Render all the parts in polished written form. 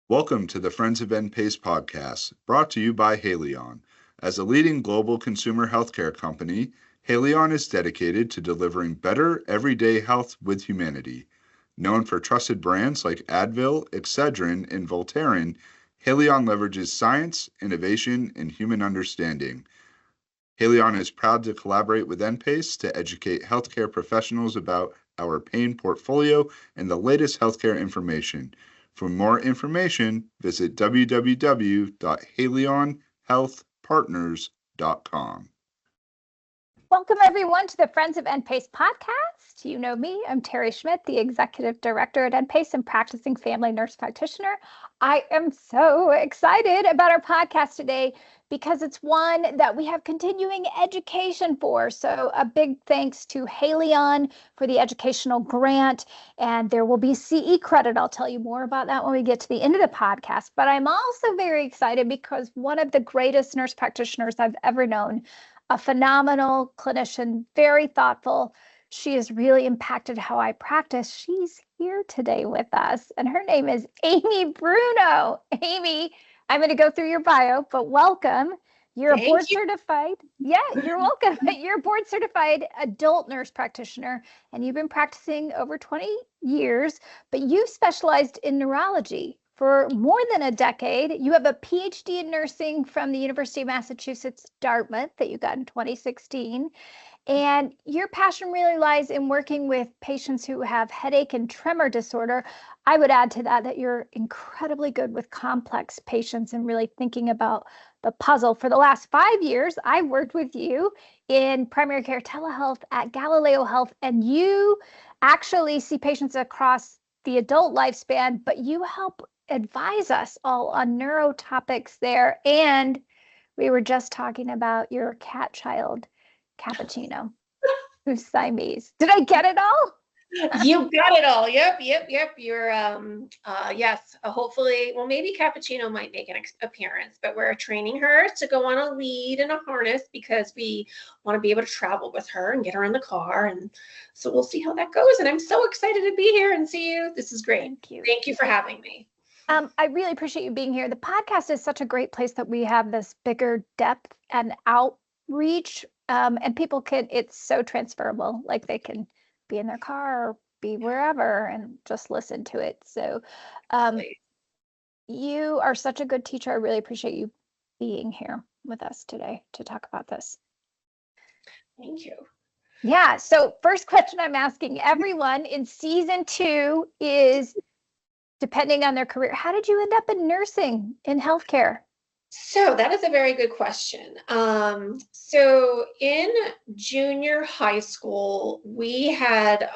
Welcome to the Friends of NPACE Podcast, brought to you by Haleon. As a leading global consumer healthcare company, Haleon is dedicated to delivering better everyday health with humanity. Known for trusted brands like Advil, Excedrin, and Voltaren, Haleon leverages science, innovation, and human understanding. Haleon is proud to collaborate with NPACE to educate healthcare professionals about our pain portfolio and the latest healthcare information. For more information, visit www.haleonhealthpartners.com. Welcome, everyone, to the Friends of NPACE Podcast. You know me, I'm Terri Schmitt, the Executive Director at NPACE and practicing family nurse practitioner. I am so excited about our podcast today because it's one that we have continuing education for. So a big thanks to Haleon for the educational grant, and there will be CE credit. I'll tell you more about that when we get to the end of the podcast. But I'm also very excited because one of the greatest nurse practitioners I've ever known, a phenomenal clinician, very thoughtful. She has really impacted how I practice. She's here today with us, and her name is Amy Bruno. Amy, I'm going to go through your bio, but welcome. You're a board certified. Yeah, you're welcome. You're a board certified adult nurse practitioner, and you've been practicing over 20 years, but you've specialized in neurology for more than a decade. You have a PhD in nursing from the University of Massachusetts, Dartmouth, that you got in 2016. And your passion really lies in working with patients who have headache and tremor disorder. I would add to that you're incredibly good with complex patients and really thinking about the puzzle. For the last 5 years, I've worked with you in primary care telehealth at Galileo Health, and you actually see patients across the adult lifespan, but you help advise us all on neuro topics there. And we were just talking about your cat child, Cappuccino, who's Siamese. Did I get it all? You got it all. Yep. You're, yes, hopefully, well, maybe Cappuccino might make an appearance, but we're training her to go on a lead in a harness because we want to be able to travel with her and get her in the car. And so we'll see how that goes. And I'm so excited to be here and see you. This is great. Thank you. Thank you for having me. I really appreciate you being here. The podcast is such a great place that we have this bigger depth and outreach, and people it's so transferable. Like they can be in their car or be wherever and just listen to it. So you are such a good teacher. I really appreciate you being here with us today to talk about this. Thank you. Yeah. So first question I'm asking everyone in season 2 is, depending on their career, how did you end up in nursing, in healthcare? So that is a very good question. So in junior high school, we had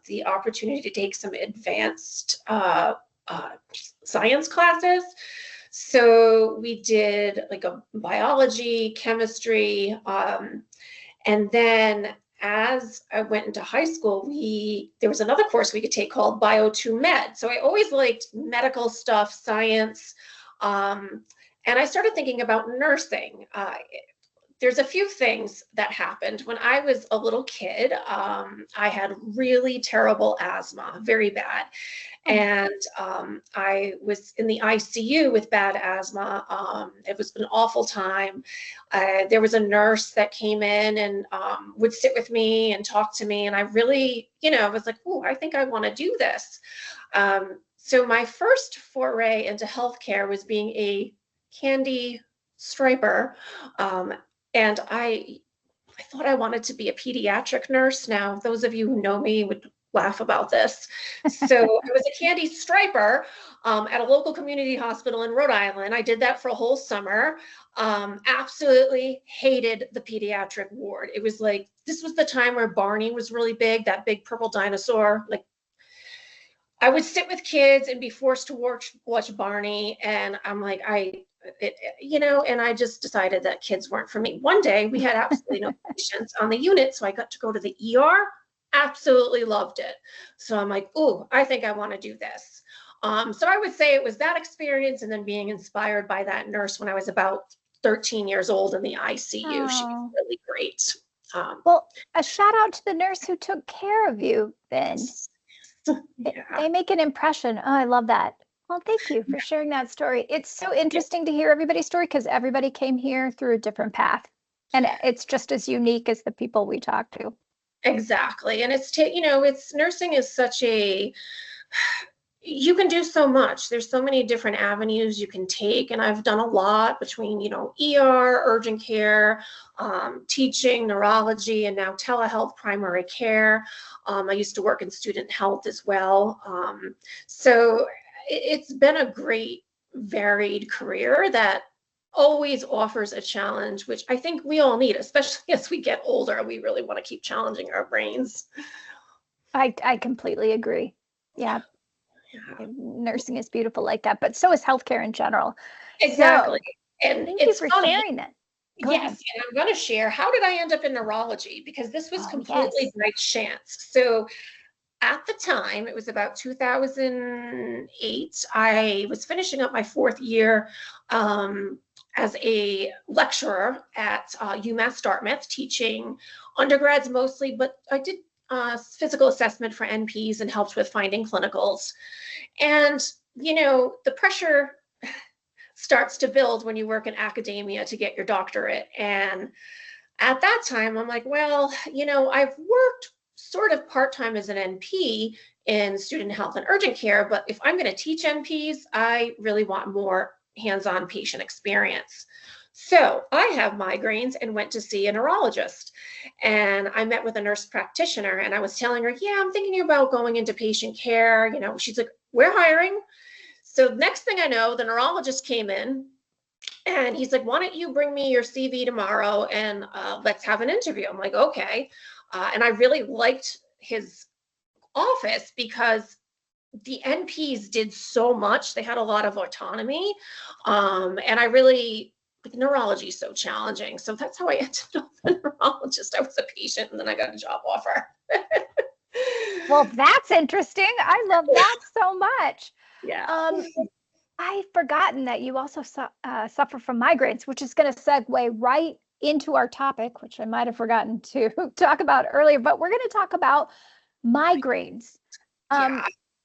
the opportunity to take some advanced science classes. So we did like a biology, chemistry, and then as I went into high school, there was another course we could take called Bio 2 Med. So I always liked medical stuff, science, and I started thinking about nursing. There's a few things that happened. When I was a little kid, I had really terrible asthma, very bad. And I was in the ICU with bad asthma. It was an awful time. There was a nurse that came in and would sit with me and talk to me. And I really, was like, oh, I think I want to do this. So my first foray into healthcare was being a candy striper. And I thought I wanted to be a pediatric nurse. Now, those of you who know me would laugh about this. So I was a candy striper at a local community hospital in Rhode Island. I did that for a whole summer. Absolutely hated the pediatric ward. It was like, this was the time where Barney was really big, that big purple dinosaur. Like, I would sit with kids and be forced to watch Barney. And I'm like, and I just decided that kids weren't for me. One day we had absolutely no patients on the unit. So I got to go to the ER. Absolutely loved it. So I'm like, oh, I think I want to do this. So I would say it was that experience and then being inspired by that nurse when I was about 13 years old in the ICU. Oh. She was really great. Well, a shout out to the nurse who took care of you then. Yeah. They make an impression. Oh, I love that. Well, thank you for sharing that story. It's so interesting to hear everybody's story because everybody came here through a different path. And it's just as unique as the people we talk to. Exactly. And it's nursing is such a, you can do so much. There's so many different avenues you can take. And I've done a lot between, ER, urgent care, teaching, neurology, and now telehealth, primary care. I used to work in student health as well. So it's been a great varied career that always offers a challenge, which I think we all need, especially as we get older. We really want to keep challenging our brains. I completely agree. Yeah. Nursing is beautiful like that, but so is healthcare in general. Exactly. So, and thank it's you for funny. sharing that. Yes, and I'm going to share, how did I end up in neurology? Because this was completely by chance. So at the time, it was about 2008, I was finishing up my 4th year as a lecturer at UMass Dartmouth, teaching undergrads mostly, but I did physical assessment for NPs and helped with finding clinicals. And, the pressure starts to build when you work in academia to get your doctorate. And at that time, I'm like, well, I've worked sort of part-time as an NP in student health and urgent care, but if I'm going to teach NPs, I really want more hands-on patient experience. So I have migraines and went to see a neurologist, and I met with a nurse practitioner, and I was telling her, yeah, I'm thinking about going into patient care. She's like, we're hiring. So next thing I know, the neurologist came in and he's like, why don't you bring me your CV tomorrow and let's have an interview. I'm like, okay. And I really liked his office because the NPs did so much. They had a lot of autonomy. And I really, neurology is so challenging. So that's how I ended up a neurologist. I was a patient and then I got a job offer. Well, that's interesting. I love that so much. Yeah. I've forgotten that you also suffer from migraines, which is going to segue right into our topic, which I might have forgotten to talk about earlier, but we're going to talk about migraines.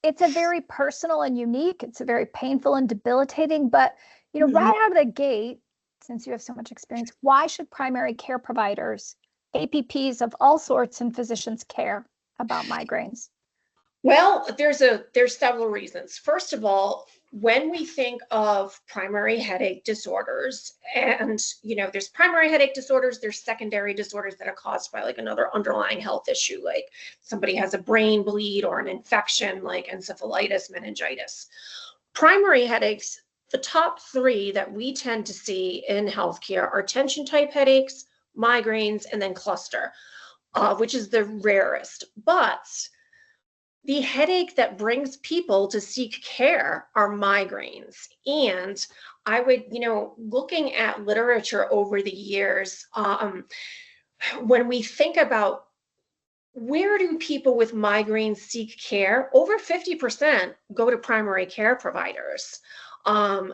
It's a very personal and unique, it's a very painful and debilitating, but right out of the gate, since you have so much experience, why should primary care providers, APPs of all sorts and physicians care about migraines? Well, there's several reasons. First of all, when we think of primary headache disorders, and there's primary headache disorders, there's secondary disorders that are caused by like another underlying health issue, like somebody has a brain bleed or an infection like encephalitis, meningitis. Primary headaches, the top 3 that we tend to see in healthcare are tension type headaches, migraines, and then cluster, which is the rarest. But the headache that brings people to seek care are migraines. And I would, looking at literature over the years, when we think about where do people with migraines seek care, over 50% go to primary care providers.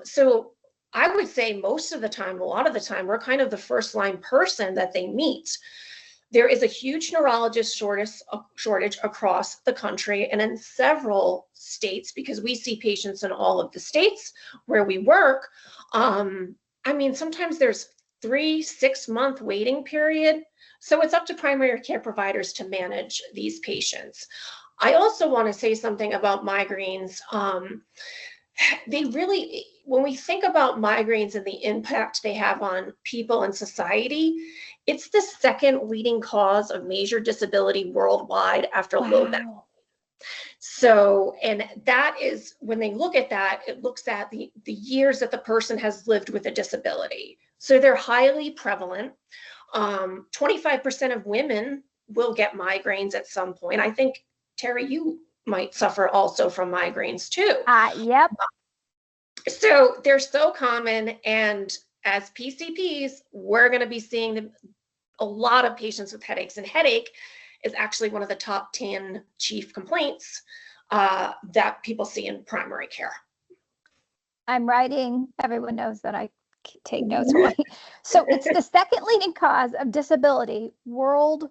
So I would say most of the time, a lot of the time, we're kind of the first line person that they meet. There is a huge neurologist shortage across the country and in several states, because we see patients in all of the states where we work. Sometimes there's 3-6 month waiting period. So it's up to primary care providers to manage these patients. I also want to say something about migraines. When we think about migraines and the impact they have on people and society, it's the second leading cause of major disability worldwide after low back. So, and that is, when they look at that, it looks at the years that the person has lived with a disability. So they're highly prevalent. 25% of women will get migraines at some point. I think, Terri, you might suffer also from migraines too. Yep. So they're so common, and as PCPs, we're going to be seeing a lot of patients with headaches, and headache is actually one of the top 10 chief complaints that people see in primary care. I'm writing. Everyone knows that I take notes. So it's the second leading cause of disability worldwide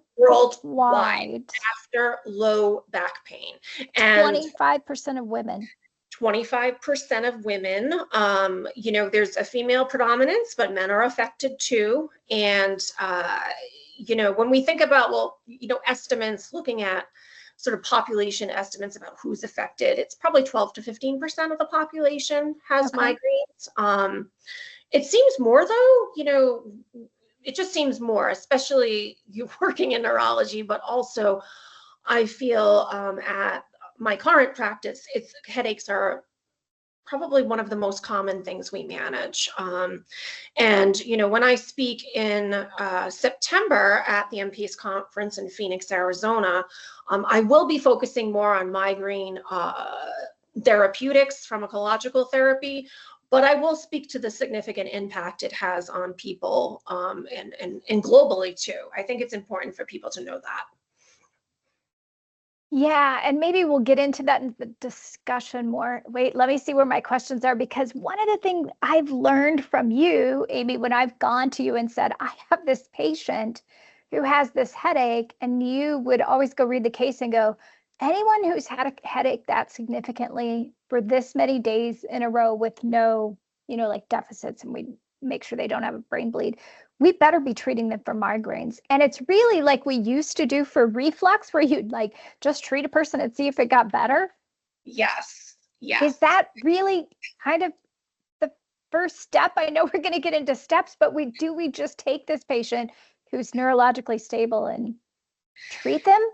after low back pain. And 25% of women. 25% of women. There's a female predominance, but men are affected too. And, when we think about, estimates, looking at sort of population estimates about who's affected, it's probably 12 to 15% of the population has migraines. It seems more though, it just seems more, especially you working in neurology, but also I feel at my current practice, headaches are probably one of the most common things we manage. And when I speak in September at the NPACE conference in Phoenix, Arizona, I will be focusing more on migraine therapeutics, pharmacological therapy, but I will speak to the significant impact it has on people and globally too. I think it's important for people to know that. Yeah, and maybe we'll get into that in the discussion more. Wait, let me see where my questions are, because one of the things I've learned from you, Amy, when I've gone to you and said, I have this patient who has this headache, and you would always go read the case and go, anyone who's had a headache that significantly for this many days in a row with no, like deficits, and we make sure they don't have a brain bleed, we better be treating them for migraines. And it's really like we used to do for reflux, where you'd like just treat a person and see if it got better. Yes. Is that really kind of the first step? I know we're going to get into steps, but we just take this patient who's neurologically stable and treat them?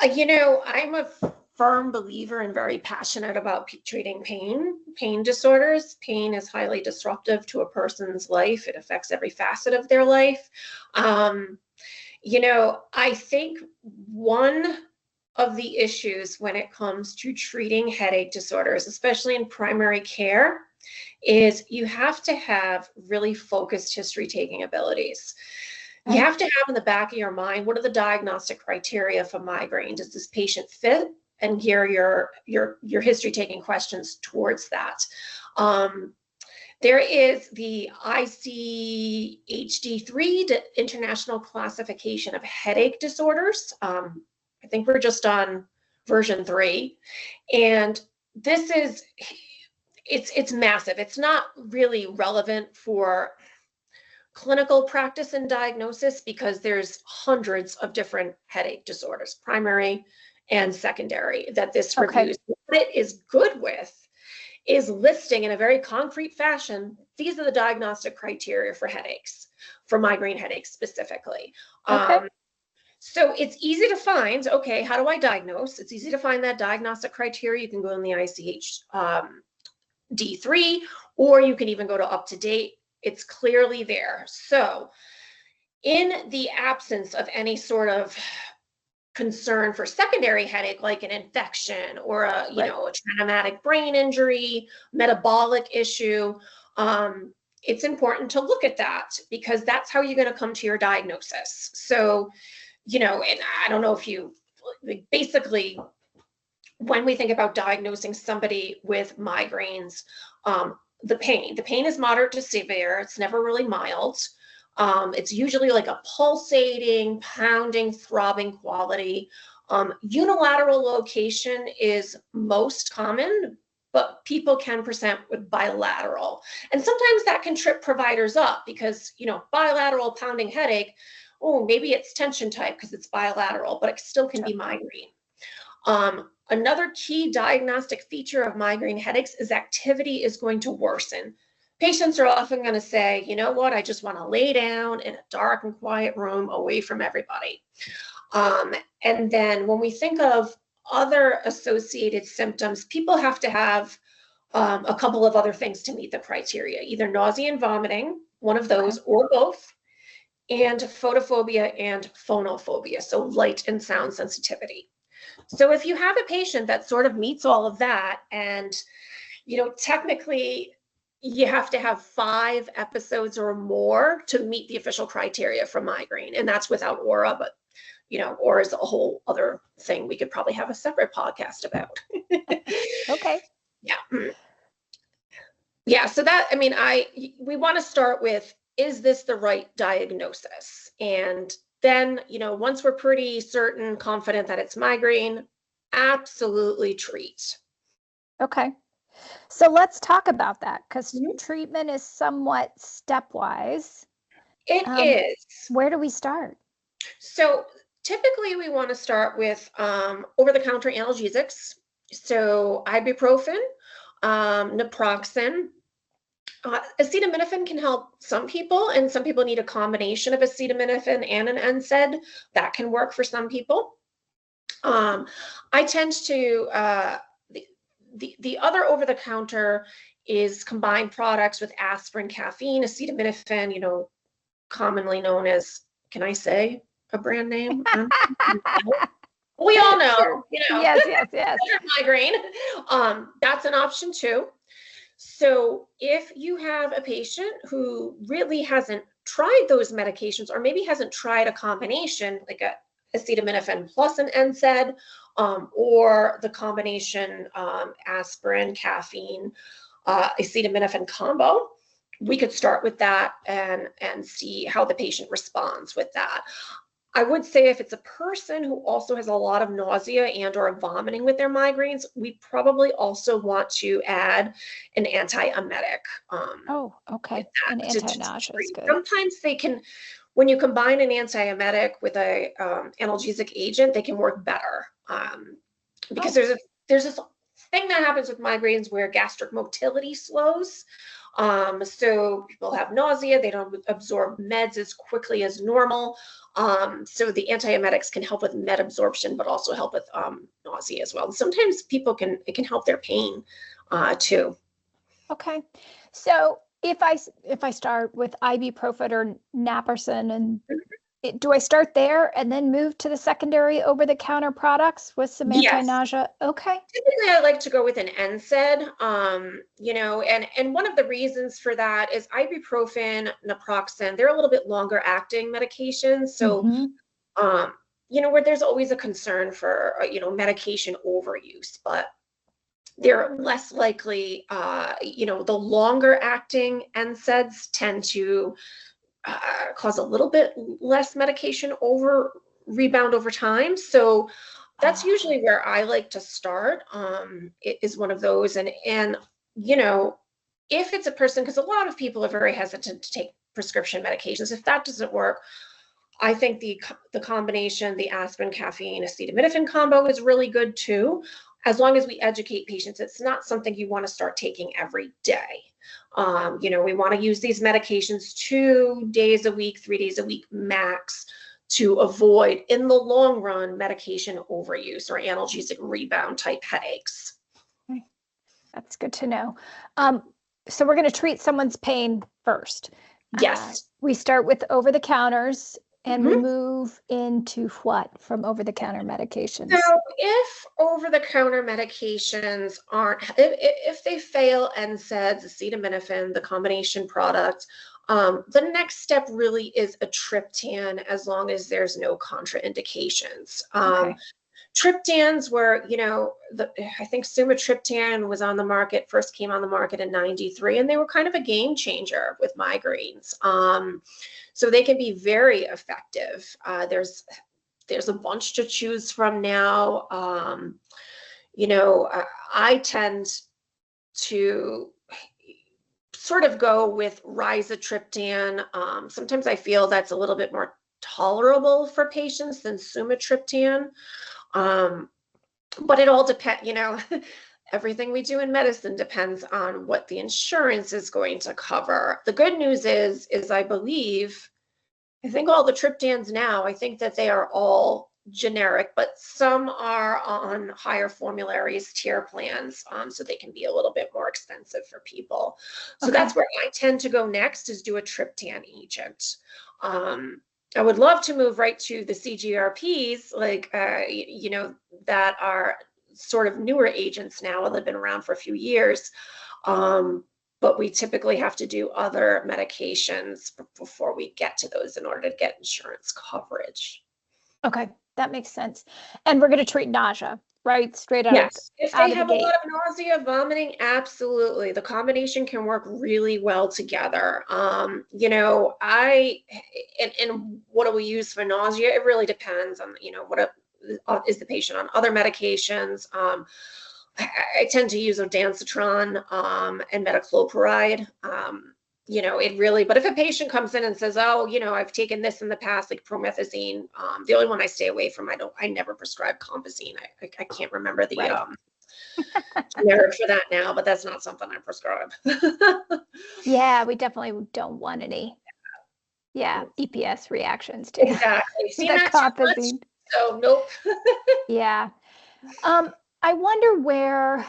I'm a firm believer and very passionate about treating pain disorders. Pain is highly disruptive to a person's life. It affects every facet of their life. I think one of the issues when it comes to treating headache disorders, especially in primary care, is you have to have really focused history-taking abilities. You have to have in the back of your mind, what are the diagnostic criteria for migraine? Does this patient fit? And gear your history-taking questions towards that. There is the ICHD-3, the International Classification of Headache Disorders. I think we're just on version 3. And this is, it's massive. It's not really relevant for clinical practice and diagnosis because there's hundreds of different headache disorders, primary and secondary, that this reviews. What it is good with is listing in a very concrete fashion, these are the diagnostic criteria for headaches, for migraine headaches specifically. So it's easy to find, how do I diagnose? It's easy to find that diagnostic criteria. You can go in the ICH-D3, or you can even go to UpToDate. It's clearly there. So in the absence of any sort of concern for secondary headache, like an infection or a traumatic brain injury, metabolic issue, it's important to look at that because that's how you're going to come to your diagnosis. So, and I don't know if you, basically, when we think about diagnosing somebody with migraines, the pain is moderate to severe. It's never really mild. It's usually like a pulsating, pounding, throbbing quality. Unilateral location is most common, but people can present with bilateral. And sometimes that can trip providers up because, bilateral pounding headache, maybe it's tension type because it's bilateral, but it still can be migraine. Another key diagnostic feature of migraine headaches is activity is going to worsen. Patients are often going to say, you know what, I just want to lay down in a dark and quiet room away from everybody. And then when we think of other associated symptoms, people have to have a couple of other things to meet the criteria, either nausea and vomiting, one of those, or both, and photophobia and phonophobia, so light and sound sensitivity. So if you have a patient that sort of meets all of that, and, technically, you have to have 5 episodes or more to meet the official criteria for migraine. And that's without aura, but, aura is a whole other thing we could probably have a separate podcast about. Okay. Yeah. So that, we want to start with, is this the right diagnosis? And then, once we're pretty certain, confident that it's migraine, absolutely treat. Okay. So let's talk about that, because Mhm. treatment is somewhat stepwise. It Um, is. Where do we start? So typically we want to start with over-the-counter analgesics. So ibuprofen, naproxen. Acetaminophen can help some people, and some people need a combination of acetaminophen and an NSAID. That can work for some people. I tend to, the other over-the-counter is combined products with aspirin, caffeine, acetaminophen, commonly known as, can I say a brand name? We all know, Sure. Yes. migraine. That's an option too. So if you have a patient who really hasn't tried those medications, or maybe hasn't tried a combination like a acetaminophen plus an NSAID, or the combination aspirin, caffeine, acetaminophen combo, we could start with that and see how the patient responds with that. I would say if it's a person who also has a lot of nausea and or vomiting with their migraines, we probably also want to add an antiemetic. Oh, okay. An anti-nausea is good. Sometimes they can, when you combine an antiemetic with a analgesic agent, they can work better. Because there's this thing that happens with migraines where gastric motility slows. So people have nausea, they don't absorb meds as quickly as normal. So the antiemetics can help with med absorption, but also help with nausea as well. And sometimes it can help their pain too. Okay. So if I start with ibuprofen or naproxen, and do I start there and then move to the secondary over-the-counter products with some anti-nausea? Okay. Typically, I like to go with an NSAID, and one of the reasons for that is ibuprofen, naproxen, they're a little bit longer acting medications. So, where there's always a concern for, medication overuse, but they're less likely, the longer acting NSAIDs tend to cause a little bit less medication rebound over time. So that's usually where I like to start. It is one of those, and if it's a person, because a lot of people are very hesitant to take prescription medications. If that doesn't work, I think the combination, the aspirin, caffeine, acetaminophen combo is really good too. As long as we educate patients, it's not something you want to start taking every day. We want to use these medications 2 days a week, 3 days a week max, to avoid, in the long run, medication overuse or analgesic rebound type headaches. Okay. That's good to know. So we're going to treat someone's pain first. Yes. We start with over-the-counters, and we move into what from over-the-counter medications? So if over-the-counter medications aren't, if they fail NSAIDs, acetaminophen, the combination product, the next step really is a triptan, as long as there's no contraindications. Triptans were, I think sumatriptan was on the market, first came on the market in 93, and they were kind of a game changer with migraines. So they can be very effective. There's a bunch to choose from now. I tend to sort of go with rizatriptan. Sometimes I feel that's a little bit more tolerable for patients than sumatriptan. But it all depends, everything we do in medicine depends on what the insurance is going to cover. The good news is I think all the triptans now, I think that they are all generic, but some are on higher formularies, tier plans, so they can be a little bit more expensive for people. So that's where I tend to go next, is do a triptan agent. I would love to move right to the CGRPs, that are sort of newer agents now, and they've been around for a few years. But we typically have to do other medications before we get to those in order to get insurance coverage. Okay, that makes sense. And we're going to treat nausea, right? Straight out. Yes. If they have a lot of nausea, vomiting, absolutely. The combination can work really well together. And what do we use for nausea? It really depends on, what is the patient on other medications. I tend to use ondansetron and metoclopramide. It really, but if a patient comes in and says, oh, I've taken this in the past, like promethazine, the only one I stay away from, I never prescribe compazine. I can't remember the generic for that now, but that's not something I prescribe. Yeah, we definitely don't want any EPS reactions to exactly. See, the compazine. So nope. Yeah. I wonder where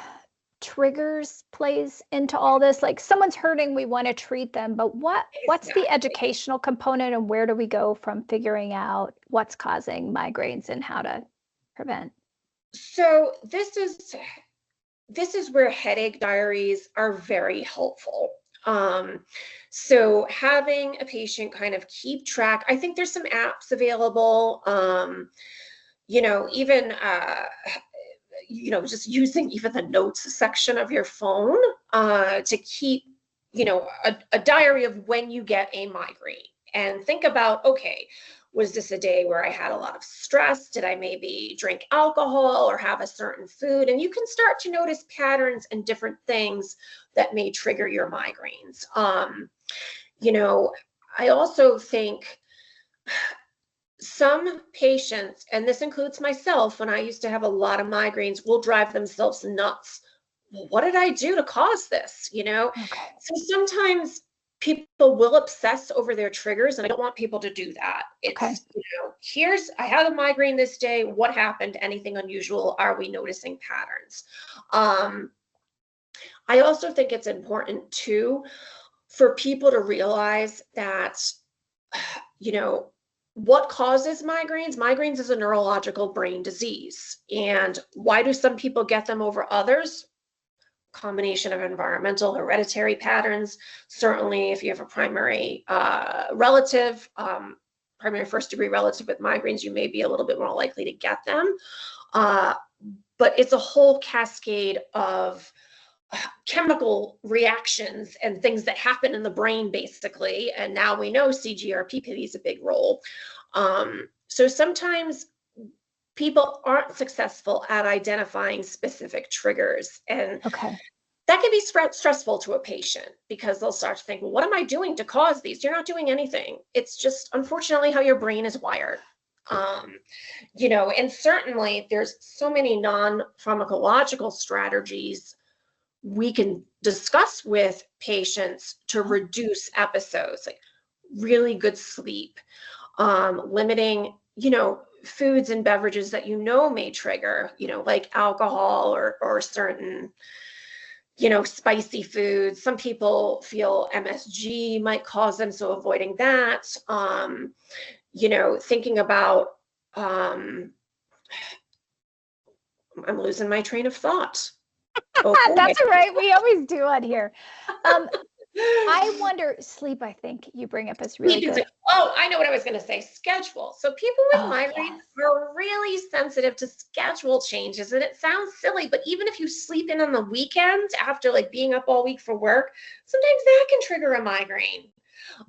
triggers plays into all this. Like someone's hurting, we want to treat them, but what's the educational component, and where do we go from figuring out what's causing migraines and how to prevent? So this is where headache diaries are very helpful. So having a patient kind of keep track, I think there's some apps available, even just using even the notes section of your phone to keep, a diary of when you get a migraine, and think about, okay, was this a day where I had a lot of stress? Did I maybe drink alcohol or have a certain food? And you can start to notice patterns and different things that may trigger your migraines. I also think some patients, and this includes myself, when I used to have a lot of migraines, will drive themselves nuts. Well, what did I do to cause this? Okay. So sometimes people will obsess over their triggers, and I don't want people to do that. It's, I had a migraine this day. What happened? Anything unusual? Are we noticing patterns? I also think it's important too for people to realize that, what causes migraines? Migraines is a neurological brain disease. And why do some people get them over others? Combination of environmental, hereditary patterns. Certainly, if you have a primary relative, primary first degree relative with migraines, you may be a little bit more likely to get them. But it's a whole cascade of chemical reactions and things that happen in the brain, basically. And now we know CGRP plays a big role. So sometimes people aren't successful at identifying specific triggers. And that can be stressful to a patient, because they'll start to think, well, what am I doing to cause these? You're not doing anything. It's just, unfortunately, how your brain is wired. And certainly there's so many non-pharmacological strategies we can discuss with patients to reduce episodes, like really good sleep, limiting, foods and beverages that may trigger, like alcohol or certain, spicy foods. Some people feel MSG might cause them, so avoiding that. Thinking about, I'm losing my train of thought. Okay. That's right. We always do on here. I wonder, sleep, I think you bring up is really good. I know what I was going to say. Schedule. So people with migraines are really sensitive to schedule changes. And it sounds silly, but even if you sleep in on the weekends after being up all week for work, sometimes that can trigger a migraine.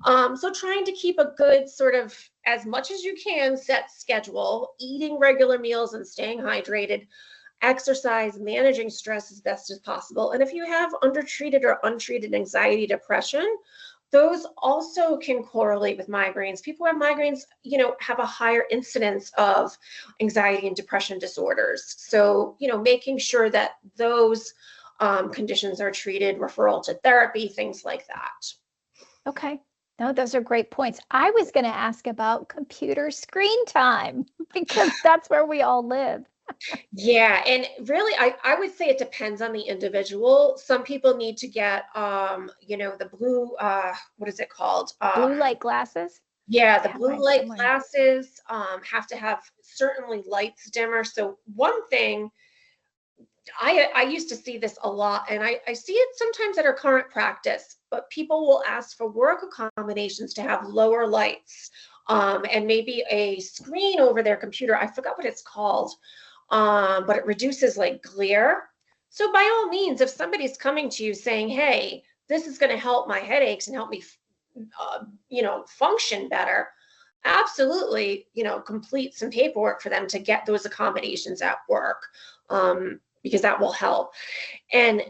So trying to keep a good sort of, as much as you can, set schedule, eating regular meals and staying hydrated, exercise, managing stress as best as possible. And if you have undertreated or untreated anxiety, depression, those also can correlate with migraines. People who have migraines, have a higher incidence of anxiety and depression disorders. So, making sure that those conditions are treated, referral to therapy, things like that. Okay. No, those are great points. I was going to ask about computer screen time, because that's where we all live. Yeah, and really, I would say it depends on the individual. Some people need to get, the blue, what is it called? Blue light glasses? Yeah, the blue light glasses have to have certainly lights dimmer. So one thing, I used to see this a lot, and I see it sometimes at our current practice, but people will ask for work accommodations to have lower lights and maybe a screen over their computer. I forgot what it's called. But it reduces glare. So by all means, if somebody's coming to you saying, hey, this is going to help my headaches and help me, function better, absolutely, complete some paperwork for them to get those accommodations at work. because that will help. And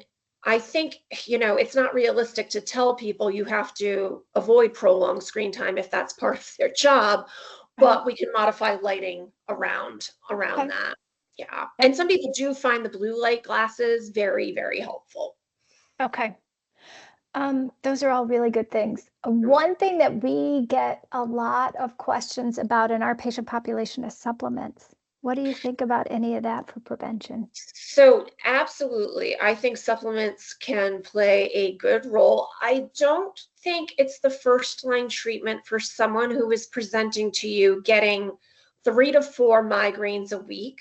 I think, it's not realistic to tell people you have to avoid prolonged screen time if that's part of their job, but we can modify lighting around Okay. that. Yeah. And some people do find the blue light glasses very, very helpful. Okay. Those are all really good things. One thing that we get a lot of questions about in our patient population is supplements. What do you think about any of that for prevention? So absolutely, I think supplements can play a good role. I don't think it's the first line treatment for someone who is presenting to you getting 3 to 4 migraines a week.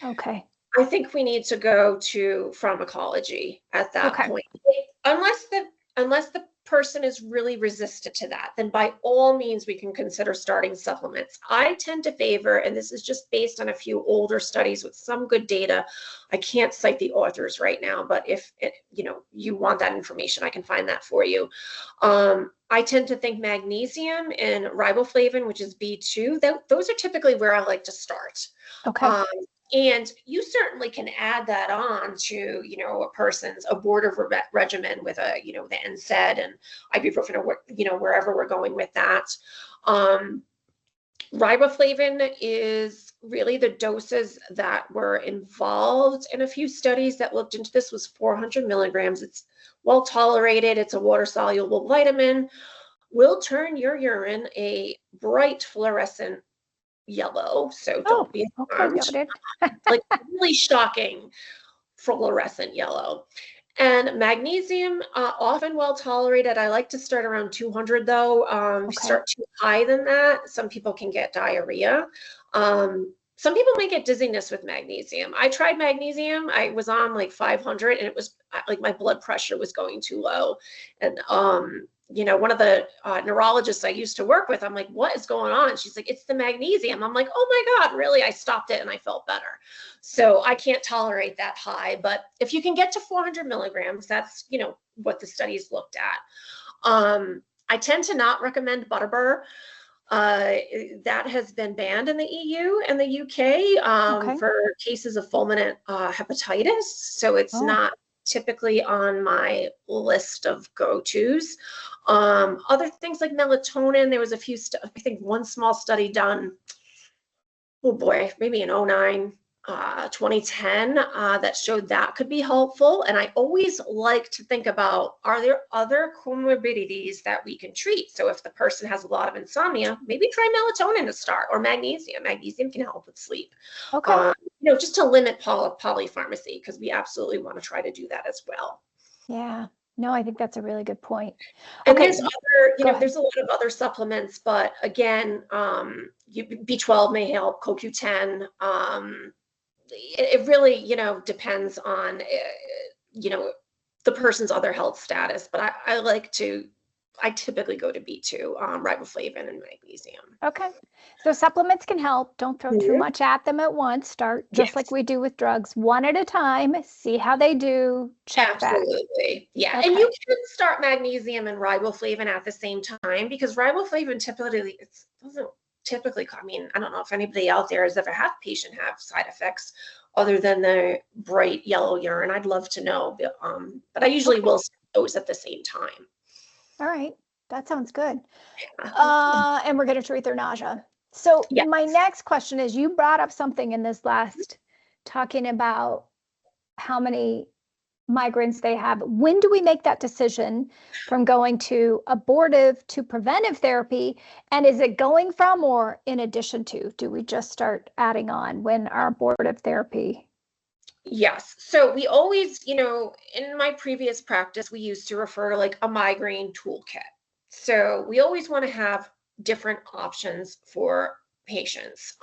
Okay. I think we need to go to pharmacology at that point. Unless the person is really resistant to that, then by all means we can consider starting supplements. I tend to favor, and this is just based on a few older studies with some good data. I can't cite the authors right now, but if you want that information, I can find that for you. I tend to think magnesium and riboflavin, which is B2, those are typically where I like to start. Okay. And you certainly can add that on to, a person's abortive regimen with the NSAID and ibuprofen, or, wherever we're going with that. Riboflavin is really the doses that were involved in a few studies that looked into this was 400 milligrams. It's well tolerated. It's a water soluble vitamin, will turn your urine a bright fluorescent yellow, so don't be alarmed. Like really shocking fluorescent yellow. And magnesium, often well tolerated. I like to start around 200 though. If you start too high than that, some people can get diarrhea. Some people may get dizziness with magnesium. I tried magnesium. I was on like 500 and it was like my blood pressure was going too low. And one of the neurologists I used to work with, I'm like, what is going on? She's like, it's the magnesium. I'm like, oh my God, really? I stopped it and I felt better. So I can't tolerate that high, but if you can get to 400 milligrams, that's, what the studies looked at. I tend to not recommend Butterbur. That has been banned in the EU and the UK for cases of fulminant hepatitis. So it's not typically on my list of go-tos. Other things like melatonin, there was a few, I think one small study done, oh boy, maybe in 2010, that showed that could be helpful. And I always like to think about, are there other comorbidities that we can treat? So if the person has a lot of insomnia, maybe try melatonin to start, or magnesium. Magnesium can help with sleep. Just to limit polypharmacy, because we absolutely want to try to do that as well. Yeah. No, I think that's a really good point. And there's other, there's a lot of other supplements, but again, B12 may help, CoQ10. It really, depends on, the person's other health status. But I typically go to B2, riboflavin and magnesium. Okay. So supplements can help. Don't throw too much at them at once. Start just like we do with drugs, one at a time, see how they do, check back. Absolutely. Yeah. And you can start magnesium and riboflavin at the same time, because riboflavin typically, I mean, I don't know if anybody out there has ever had a patient have side effects other than the bright yellow urine. I'd love to know, but I usually will start those at the same time. All right. That sounds good. And we're going to treat their nausea. So my next question is, you brought up something in this last, talking about how many migraines they have. When do we make that decision from going to abortive to preventive therapy? And is it going from or in addition to? Do we just start adding on when our abortive therapy? Yes. So we always, in my previous practice, we used to refer to like a migraine toolkit. So we always want to have different options for patients.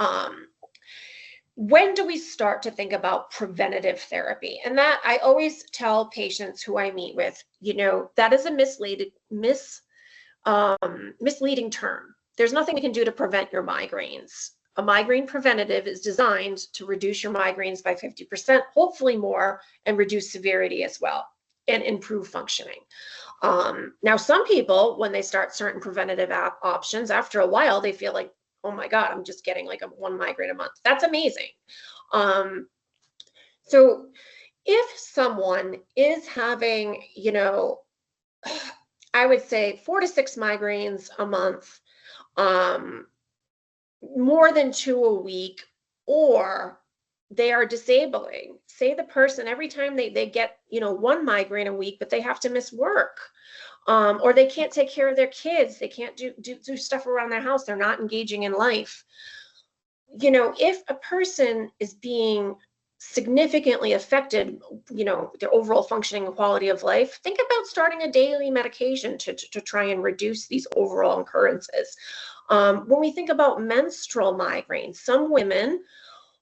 When do we start to think about preventative therapy? And that I always tell patients who I meet with, that is a misleading term. There's nothing we can do to prevent your migraines. A migraine preventative is designed to reduce your migraines by 50%, hopefully more, and reduce severity as well, and improve functioning. Now, some people, when they start certain preventative options, after a while, they feel like, oh my God, I'm just getting like one migraine a month. That's amazing. So if someone is having, I would say 4 to 6 migraines a month, more than 2 a week, or they are disabling. Say the person, every time they get, 1 migraine a week, but they have to miss work, or they can't take care of their kids. They can't do stuff around their house. They're not engaging in life. If a person is being significantly affected, their overall functioning and quality of life, think about starting a daily medication to try and reduce these overall occurrences. When we think about menstrual migraines, some women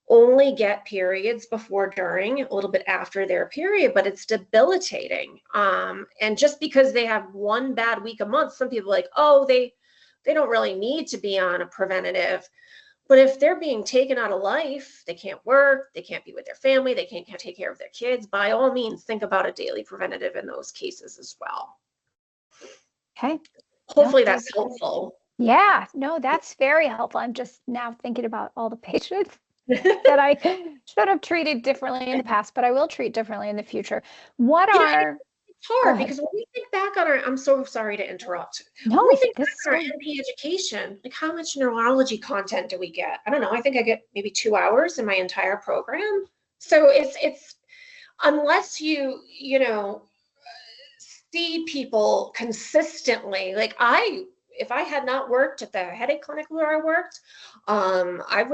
only get periods before, during, a little bit after their period, but it's debilitating. And just because they have one bad week a month, some people are like, oh, they don't really need to be on a preventative. But if they're being taken out of life, they can't work, they can't be with their family, they can't take care of their kids, by all means, think about a daily preventative in those cases as well. Okay. Hopefully that's helpful. Yeah, no, that's very helpful. I'm just now thinking about all the patients that I should have treated differently in the past, but I will treat differently in the future. It's hard because when we think back on I'm so sorry to interrupt. No, when we think back on our NP education, like how much neurology content do we get? I don't know. I think I get maybe 2 hours in my entire program. So it's unless you see people consistently, like if I had not worked at the headache clinic where I worked, I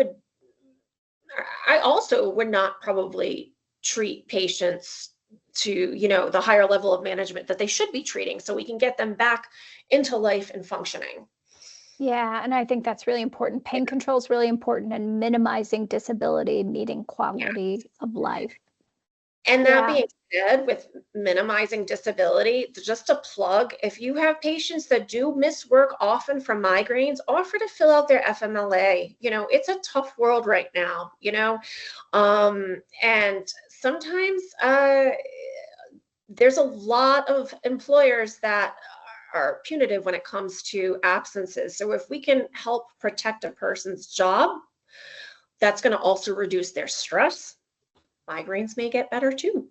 also would not probably treat patients to, the higher level of management that they should be treating, so we can get them back into life and functioning. Yeah, and I think that's really important. Pain control is really important, and minimizing disability, meeting quality of life. And that being said, with minimizing disability, just a plug, if you have patients that do miss work often from migraines, offer to fill out their FMLA. It's a tough world right now, and sometimes there's a lot of employers that are punitive when it comes to absences. So if we can help protect a person's job, that's going to also reduce their stress. Migraines may get better too.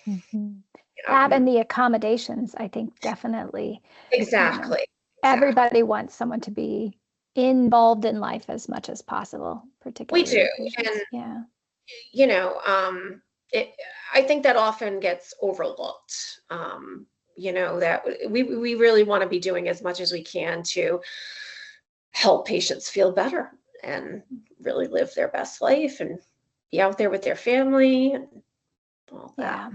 Mm-hmm. That and the accommodations, I think, definitely. Exactly. Everybody wants someone to be involved in life as much as possible, particularly. We do. And, I think that often gets overlooked. That we really want to be doing as much as we can to help patients feel better and really live their best life and be out there with their family and all that.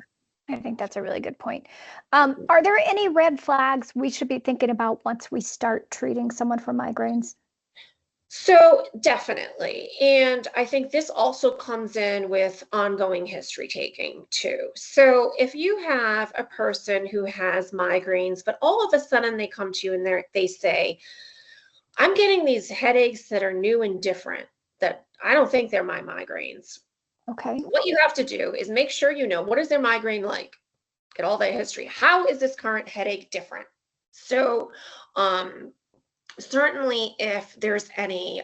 Yeah, I think that's a really good point. Are there any red flags we should be thinking about once we start treating someone for migraines? So definitely. And I think this also comes in with ongoing history taking too. So if you have a person who has migraines, but all of a sudden they come to you and they say, I'm getting these headaches that are new and different, that I don't think they're my migraines. Okay. What you have to do is make sure what is their migraine like? Get all their history. How is this current headache different? So certainly if there's any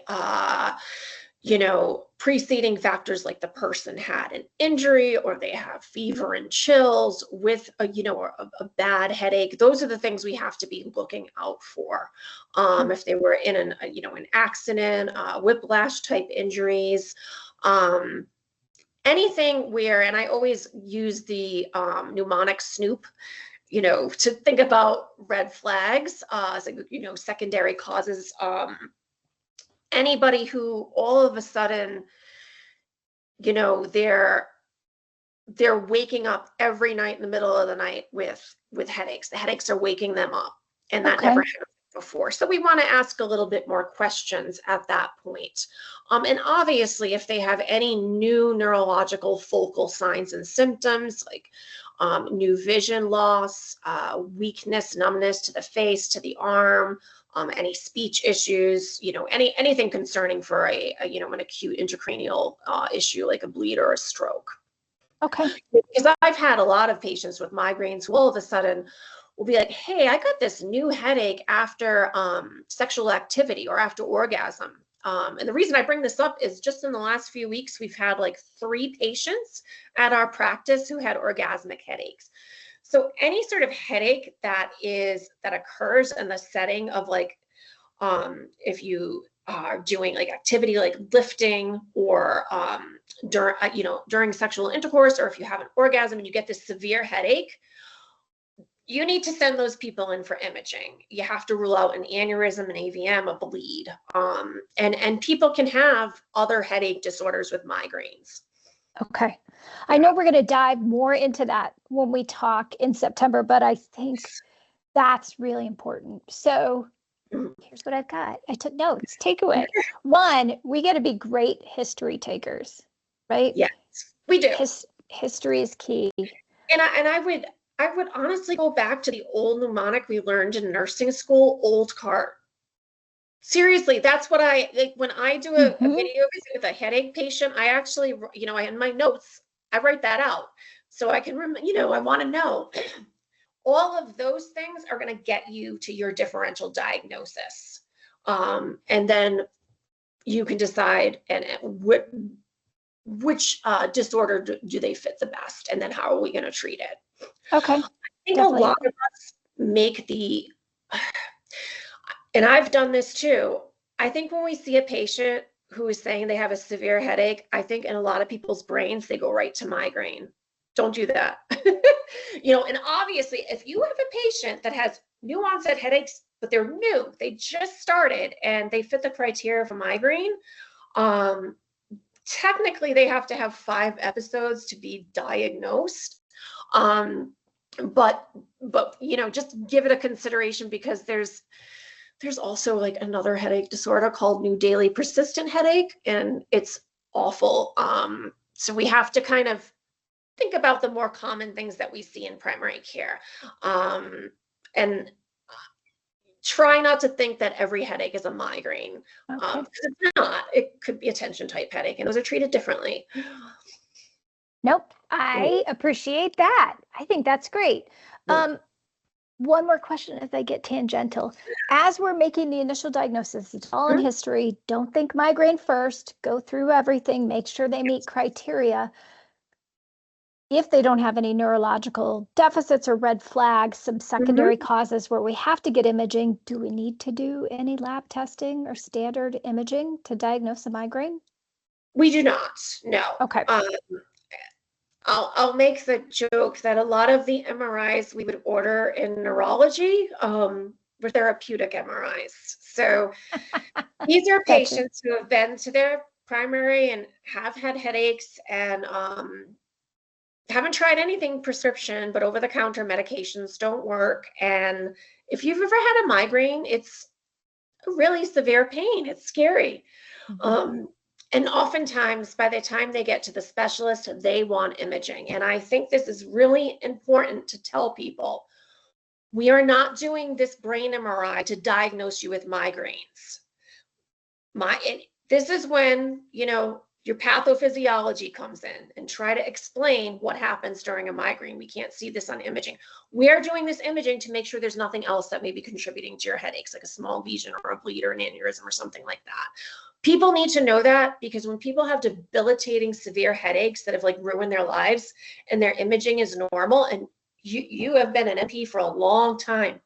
preceding factors, like the person had an injury or they have fever and chills with a bad headache, those are the things we have to be looking out for. If they were in an accident, whiplash type injuries, anything where, and I always use the mnemonic SNOOP, to think about red flags, secondary causes. Anybody who all of a sudden, they're waking up every night in the middle of the night with headaches. The headaches are waking them up, and that never happened before. So we want to ask a little bit more questions at that point. And obviously, if they have any new neurological focal signs and symptoms, like new vision loss, weakness, numbness to the face, to the arm, any speech issues, anything concerning for an acute intracranial issue like a bleed or a stroke. Okay. Because I've had a lot of patients with migraines who all of a sudden will be like, hey, I got this new headache after sexual activity or after orgasm. And the reason I bring this up is just in the last few weeks, we've had like 3 patients at our practice who had orgasmic headaches. So any sort of headache that occurs in the setting of like, if you are doing like activity like lifting or during sexual intercourse, or if you have an orgasm and you get this severe headache, you need to send those people in for imaging. You have to rule out an aneurysm, an AVM, a bleed. And people can have other headache disorders with migraines. Okay. I know we're going to dive more into that when we talk in September, but I think that's really important. So here's what I've got. I took notes. Takeaway. 1, we got to be great history takers, right? Yes, we do. History is key. And I would honestly go back to the old mnemonic we learned in nursing school, old cart. Seriously, that's what when I do a video visit with a headache patient, I actually, in my notes, I write that out. So I can remember, I want to know. All of those things are going to get you to your differential diagnosis. And then you can decide which disorder do they fit the best, and then how are we going to treat it? Okay. I think definitely. A lot of us make and I've done this too. I think when we see a patient who is saying they have a severe headache, I think in a lot of people's brains, they go right to migraine. Don't do that. And obviously, if you have a patient that has new onset headaches, but they're new, they just started and they fit the criteria for migraine, technically they have to have 5 episodes to be diagnosed. But just give it a consideration, because there's also like another headache disorder called new daily persistent headache, and it's awful. So we have to kind of think about the more common things that we see in primary care, and try not to think that every headache is a migraine, because it's not. It could be a tension type headache, and those are treated differently. Nope. I appreciate that. I think that's great. One more question as I get tangential. As we're making the initial diagnosis, it's all in history. Don't think migraine first. Go through everything. Make sure they meet criteria. If they don't have any neurological deficits or red flags, some secondary causes where we have to get imaging, do we need to do any lab testing or standard imaging to diagnose a migraine? We do not. No. Okay. I'll make the joke that a lot of the MRIs we would order in neurology were therapeutic MRIs. So these are patients who have been to their primary and have had headaches and haven't tried anything prescription, but over-the-counter medications don't work. And if you've ever had a migraine, it's a really severe pain. It's scary. And oftentimes, by the time they get to the specialist, they want imaging. And I think this is really important to tell people. We are not doing this brain MRI to diagnose you with migraines. This is when, your pathophysiology comes in and try to explain what happens during a migraine. We can't see this on imaging. We are doing this imaging to make sure there's nothing else that may be contributing to your headaches, like a small lesion or a bleed or an aneurysm or something like that. People need to know that, because when people have debilitating severe headaches that have like ruined their lives and their imaging is normal, and you have been an NP for a long time,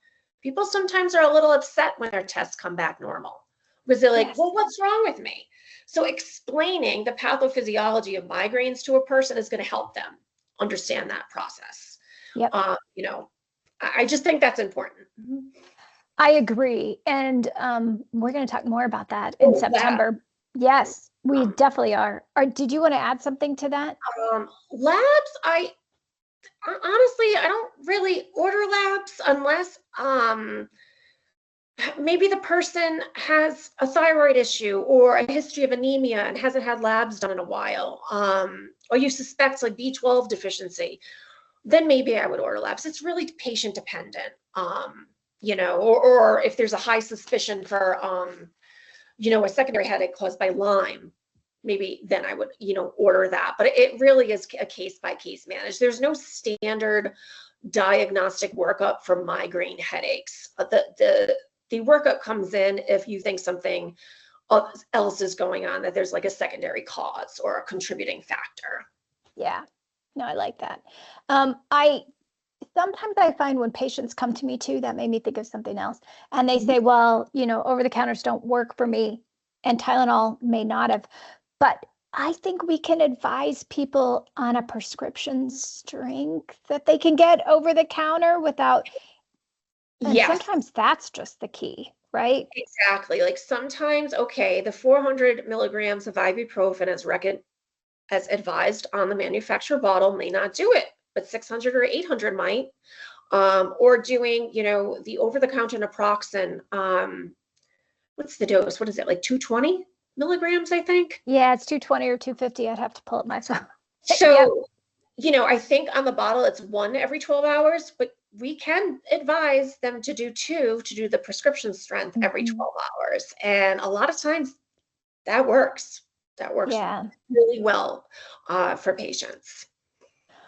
people sometimes are a little upset when their tests come back normal, because they're like, well, what's wrong with me? So explaining the pathophysiology of migraines to a person is going to help them understand that process. Yep. I just think that's important. I agree. And we're going to talk more about that in September. Yes, we definitely are. Did you want to add something to that? Labs, I don't really order labs unless maybe the person has a thyroid issue or a history of anemia and hasn't had labs done in a while, or you suspect like B12 deficiency, then maybe I would order labs. It's really patient dependent. Or if there's a high suspicion for, a secondary headache caused by Lyme, maybe then I would, order that. But it really is a case-by-case managed. There's no standard diagnostic workup for migraine headaches. The workup comes in if you think something else is going on, that there's like a secondary cause or a contributing factor. Yeah, no, I like that. Sometimes I find when patients come to me too, that made me think of something else, and they say, well, over the counters don't work for me, and Tylenol may not have, but I think we can advise people on a prescription strength that they can get over the counter without, and Yes. sometimes that's just the key, right? Exactly. Like sometimes, okay, the 400 milligrams of ibuprofen as advised on the manufacturer bottle may not do it, but 600 or 800 might. Or doing, the over-the-counter naproxen. What's the dose? What is it, like 220 milligrams, I think? Yeah, it's 220 or 250. I'd have to pull it myself. So, I think on the bottle it's 1 every 12 hours, but we can advise them to do 2 to do the prescription strength every 12 hours. And a lot of times that works. That works really well for patients.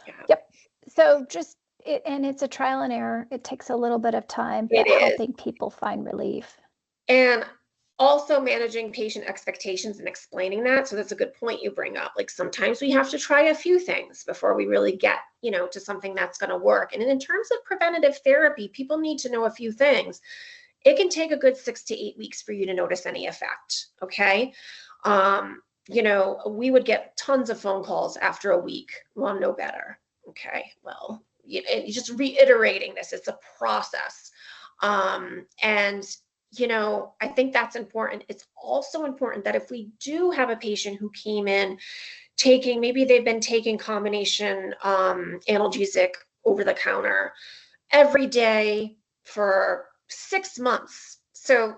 Yeah. Yep. So and it's a trial and error. It takes a little bit of time, but helping people find relief. And also managing patient expectations and explaining that. So that's a good point you bring up. Like sometimes we have to try a few things before we really get, to something that's going to work. And in terms of preventative therapy, people need to know a few things. It can take a good 6 to 8 weeks for you to notice any effect. Okay. We would get tons of phone calls after a week. Well, I'm no better. Okay. Well, you're just reiterating this. It's a process. I think that's important. It's also important that if we do have a patient who came in maybe they've been taking combination analgesic over the counter every day for 6 months. So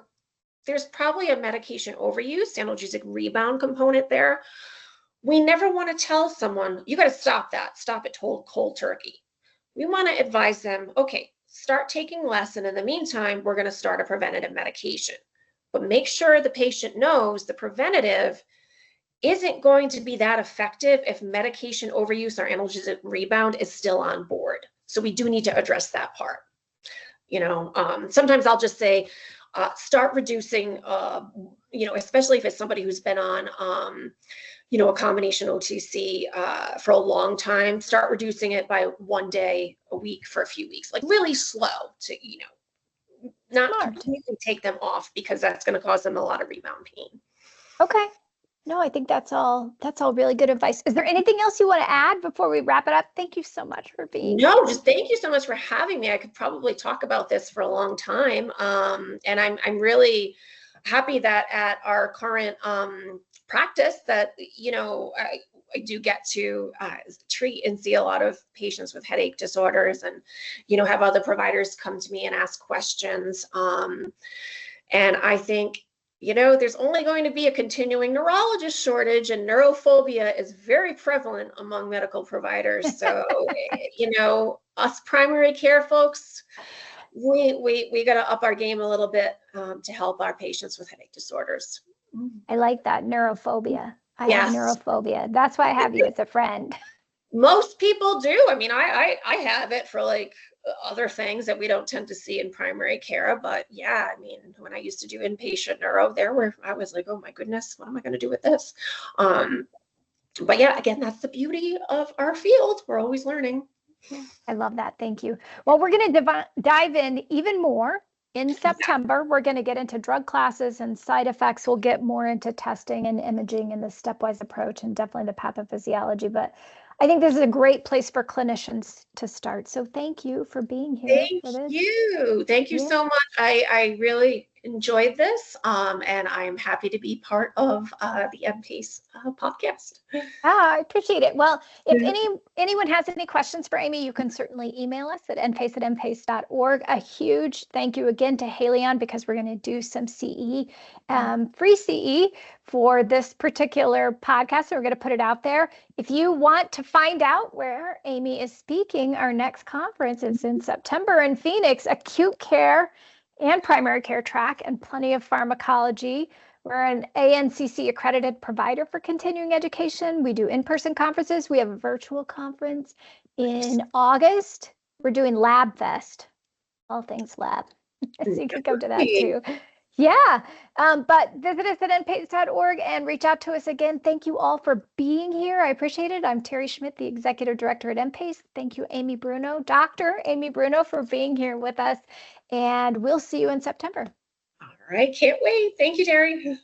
there's probably a medication overuse, analgesic rebound component there. We never want to tell someone, you got to stop that, stop it cold turkey. We want to advise them, okay, start taking less, and in the meantime, we're going to start a preventative medication. But make sure the patient knows the preventative isn't going to be that effective if medication overuse or analgesic rebound is still on board. So we do need to address that part. Sometimes I'll just say, start reducing, especially if it's somebody who's been on, a combination OTC for a long time, start reducing it by 1 day a week for a few weeks, like really slow to, not completely take them off, because that's going to cause them a lot of rebound pain. Okay. No, I think that's all really good advice. Is there anything else you want to add before we wrap it up? Thank you so much for being here. No, just thank you so much for having me. I could probably talk about this for a long time. And I'm really happy that at our current practice that, I do get to treat and see a lot of patients with headache disorders, and, have other providers come to me and ask questions. And I think, there's only going to be a continuing neurologist shortage, and neurophobia is very prevalent among medical providers. So, us primary care folks, we got to up our game a little bit to help our patients with headache disorders. I like that, neurophobia. I have neurophobia. That's why I have you as a friend. Most people do. I mean, I have it for like other things that we don't tend to see in primary care. But yeah, I mean, when I used to do inpatient neuro, I was like, oh my goodness, what am I going to do with this? But yeah, again, that's the beauty of our field. We're always learning. I love that. Thank you. Well, we're going to dive in even more in September. We're going to get into drug classes and side effects. We'll get more into testing and imaging and the stepwise approach, and definitely the pathophysiology. But I think this is a great place for clinicians to start. So thank you for being here. Thank you so much. I really enjoyed this, and I'm happy to be part of the NPACE podcast. I appreciate it. Well, if anyone has any questions for Amy, you can certainly email us at npace@npace.org. A huge thank you again to Haleon, because we're going to do some CE, free CE for this particular podcast. So we're going to put it out there. If you want to find out where Amy is speaking, our next conference is in September in Phoenix, acute care and primary care track, and plenty of pharmacology. We're an ANCC accredited provider for continuing education. We do in-person conferences. We have a virtual conference in August. We're doing Lab Fest, all things lab. So you can come to that too. Yeah, but visit us at npace.org and reach out to us again. Thank you all for being here. I appreciate it. I'm Terri Schmitt, the Executive Director at NPACE. Thank you, Amy Bruno, Dr. Amy Bruno, for being here with us. And we'll see you in September. All right, can't wait. Thank you, Terri.